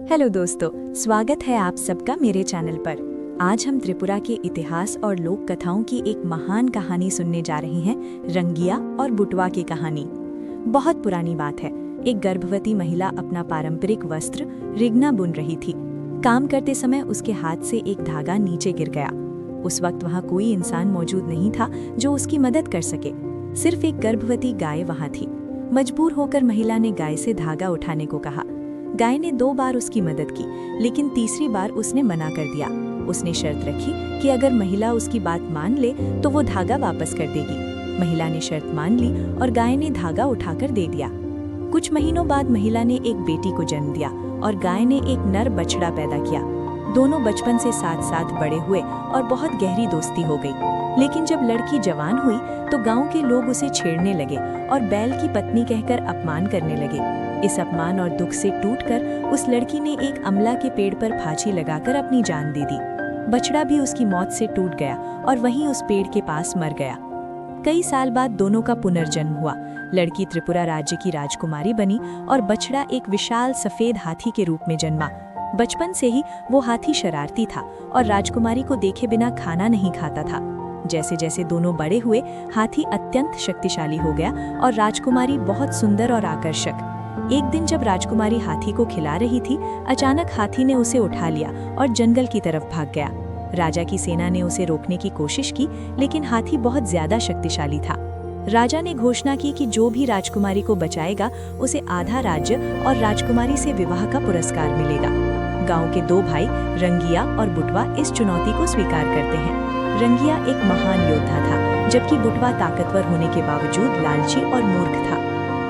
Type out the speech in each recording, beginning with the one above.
Hello दोस्तों, स्वागत है आप सबका मेरे चैनल पर। आज हम त्रिपुरा के इतिहास और लोक कथाओं की एक महान कहानी सुनने जा रहे हैं, रंगिया और बुटवा की कहानी। बहुत पुरानी बात है। एक गर्भवती महिला अपना पारंपरिक वस्त्र रिगना बुन रही थी। काम करते समय उसके हाथ से एक धागा नीचे गिर गया। उस वक्त वहाँ कोई इंसान मौजूद नहीं था जो उसकी मदद कर सके। सिर्फ एक गर्भवती गाय वहाँ थी। मजबूर होकर महिला ने गाय से धागा उठाने को कहा। गाय ने 2 बार उसकी मदद की, लेकिन तीसरी बार उसने मना कर दिया। उसने शर्त रखी कि अगर महिला उसकी बात मान ले तो वो धागा वापस कर देगी। महिला ने शर्त मान ली और गाय ने धागा उठाकर दे दिया। कुछ महीनों बाद महिला ने एक बेटी को जन्म दिया और गाय ने एक नर बछड़ा पैदा किया। दोनों बचपन से साथ साथ बड़े हुए और बहुत गहरी दोस्ती हो गई। लेकिन जब लड़की जवान हुई तो गांव के लोग उसे छेड़ने लगे और बैल की पत्नी कहकर अपमान करने लगे। इस अपमान और दुख से टूटकर उस लड़की ने एक अमला के पेड़ पर फांसी लगाकर अपनी जान दे दी। बछड़ा भी उसकी मौत से टूट गया और वहीं उस पेड़ के पास मर गया। कई साल बाद दोनों का पुनर्जन्म हुआ। लड़की त्रिपुरा राज्य की राजकुमारी बनी और बछड़ा एक विशाल सफेद हाथी के रूप में जन्मा। बचपन से ही वो हाथी शरारती था और राजकुमारी को देखे बिना खाना नहीं खाता था। जैसे जैसे दोनों बड़े हुए, हाथी अत्यंत शक्तिशाली हो गया और राजकुमारी बहुत सुंदर और आकर्षक। एक दिन जब राजकुमारी हाथी को खिला रही थी, अचानक हाथी ने उसे उठा लिया और जंगल की तरफ भाग गया। राजा की सेना ने उसे रोकने की कोशिश की, लेकिन हाथी बहुत ज्यादा शक्तिशाली था। राजा ने घोषणा की कि जो भी राजकुमारी को बचाएगा उसे आधा राज्य और राजकुमारी से विवाह का पुरस्कार मिलेगा। गांव के 2 भाई रंगिया और बुटवा इस चुनौती को स्वीकार करते हैं। रंगिया एक महान योद्धा था, जबकि बुटवा ताकतवर होने के बावजूद लालची और मूर्ख था।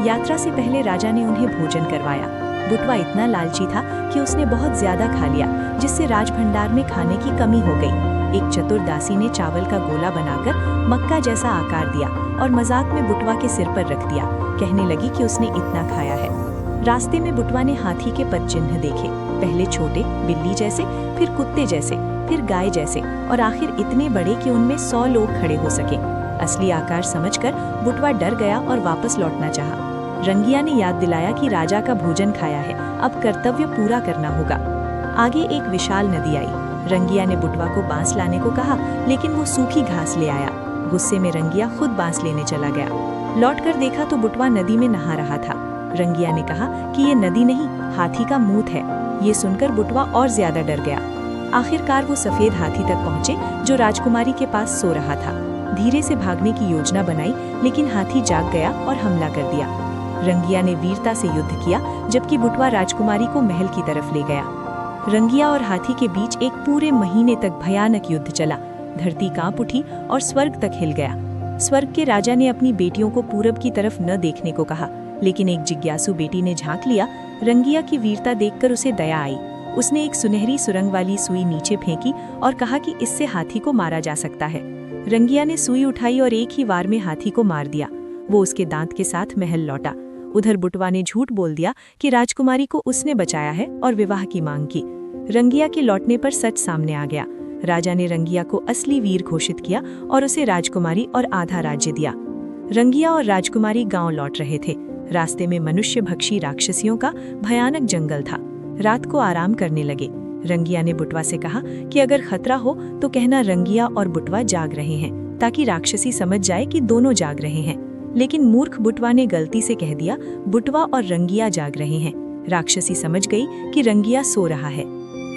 यात्रा से पहले राजा ने उन्हें भोजन करवाया। बुटवा इतना लालची था कि उसने बहुत ज्यादा खा लिया, जिससे राजभंडार में खाने की कमी हो गई। एक चतुर दासी ने चावल का गोला बनाकर मक्का जैसा आकार दिया और मजाक में बुटवा के सिर पर रख दिया। कहने लगी कि उसने इतना खाया है। रास्ते में बुटवा ने हाथी के पद चिन्ह देखे, पहले छोटे बिल्ली जैसे, फिर कुत्ते जैसे, फिर गाय जैसे और आखिर इतने बड़े कि उनमें 100 लोग खड़े हो सके। असली आकार समझकर बुटवा डर गया और वापस लौटना चाहा। रंगिया ने याद दिलाया कि राजा का भोजन खाया है, अब कर्तव्य पूरा करना होगा। आगे एक विशाल नदी आई। रंगिया ने बुटवा को बांस लाने को कहा, लेकिन वो सूखी घास ले आया। गुस्से में रंगिया खुद बांस लेने चला गया। लौटकर देखा तो बुटवा नदी में नहा रहा था। रंगिया ने कहा कि ये नदी नहीं, हाथी का मूत है। ये सुनकर बुटवा और ज्यादा डर गया। आखिरकार वो सफेद हाथी तक पहुंचे जो राजकुमारी के पास सो रहा था। धीरे से भागने की योजना बनाई, लेकिन हाथी जाग गया और हमला कर दिया। रंगिया ने वीरता से युद्ध किया, जबकि बुटवा राजकुमारी को महल की तरफ ले गया। रंगिया और हाथी के बीच एक पूरे महीने तक भयानक युद्ध चला। धरती कांप उठी और स्वर्ग तक हिल गया। स्वर्ग के राजा ने अपनी बेटियों को पूरब की तरफ न देखने को कहा, लेकिन एक जिज्ञासु बेटी ने झांक लिया। रंगिया की वीरता देखकर उसे दया आई। उसने एक सुनहरी सुरंग वाली सुई नीचे फेंकी और कहा कि इससे हाथी को मारा जा सकता है। रंगिया ने सुई उठाई और एक ही वार में हाथी को मार दिया। वो उसके दांत के साथ महल लौटा। उधर बुटवा ने झूठ बोल दिया कि राजकुमारी को उसने बचाया है और विवाह की मांग की। रंगिया के लौटने पर सच सामने आ गया। राजा ने रंगिया को असली वीर घोषित किया और उसे राजकुमारी और आधा राज्य दिया। रंगिया और राजकुमारी गांव लौट रहे थे। रास्ते में मनुष्य भक्षी राक्षसियों का भयानक जंगल था। रात को आराम करने लगे। रंगिया ने बुटवा से कहा कि अगर खतरा हो तो कहना रंगिया और बुटवा जाग रहे हैं, ताकि राक्षसी समझ जाए कि दोनों जाग रहे हैं। लेकिन मूर्ख बुटवा ने गलती से कह दिया बुटवा और रंगिया जाग रहे हैं। राक्षसी समझ गई कि रंगिया सो रहा है।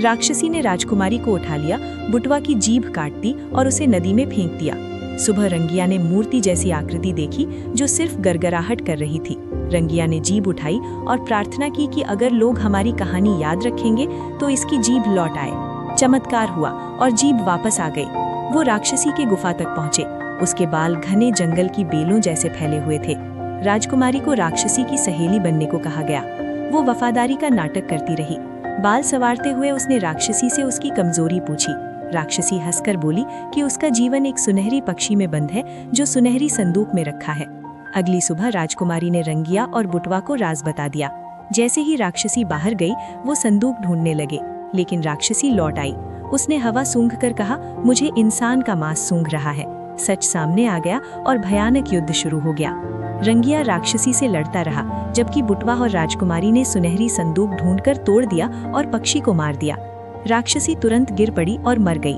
राक्षसी ने राजकुमारी को उठा लिया, बुटवा की जीभ काट दी और उसे नदी में फेंक दिया। सुबह रंगिया ने मूर्ति जैसी आकृति देखी जो सिर्फ गरगराहट कर रही थी। रंगिया ने जीभ उठाई और प्रार्थना की कि अगर लोग हमारी कहानी याद रखेंगे तो इसकी जीभ लौट आए। चमत्कार हुआ और जीभ वापस आ गई। वो राक्षसी के गुफा तक पहुंचे। उसके बाल घने जंगल की बेलों जैसे फैले हुए थे। राजकुमारी को राक्षसी की सहेली बनने को कहा गया। वो वफादारी का नाटक करती रही। बाल संवारते हुए उसने राक्षसी से उसकी कमजोरी पूछी। राक्षसी हंसकर बोली कि उसका जीवन एक सुनहरी पक्षी में बंद है जो सुनहरी संदूक में रखा है। अगली सुबह राजकुमारी ने रंगिया और बुटवा को राज बता दिया। जैसे ही राक्षसी बाहर गई, वो संदूक ढूंढने लगे, लेकिन राक्षसी लौट आई। उसने हवा सूंघकर कहा, मुझे इंसान का मांस सूंघ रहा है। सच सामने आ गया और भयानक युद्ध शुरू हो गया। रंगिया राक्षसी से लड़ता रहा, जबकि बुटवा और राजकुमारी ने सुनहरी संदूक ढूंढकर तोड़ दिया और पक्षी को मार दिया। राक्षसी तुरंत गिर पड़ी और मर गई।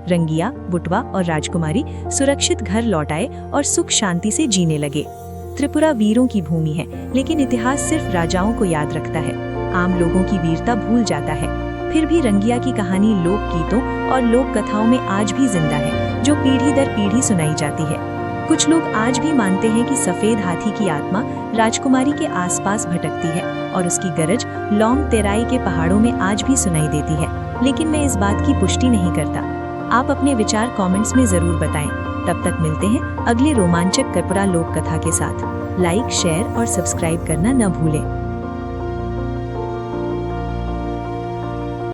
रंगिया, बुटवा और राजकुमारी सुरक्षित घर लौट आए और सुख शांति से जीने लगे। त्रिपुरा वीरों की भूमि है, लेकिन इतिहास सिर्फ राजाओं को याद रखता है। आम लोगों की वीरता भूल जाता है। फिर भी रंगिया की कहानी लोक गीतों और लोक कथाओं में आज भी जिंदा है, जो पीढ़ी दर पीढ़ी सुनाई जाती है। कुछ लोग आज भी मानते हैं कि सफेद हाथी की आत्मा राजकुमारी के आसपास भटकती है और उसकी गरज लौंग तेराई के पहाड़ों में आज भी सुनाई देती है, लेकिन मैं इस बात की पुष्टि नहीं करता। आप अपने विचार कमेंट्स में जरूर बताएं। तब तक मिलते हैं अगले रोमांचक त्रिपुरा लोक कथा के साथ। लाइक, शेयर और सब्सक्राइब करना न भूलें।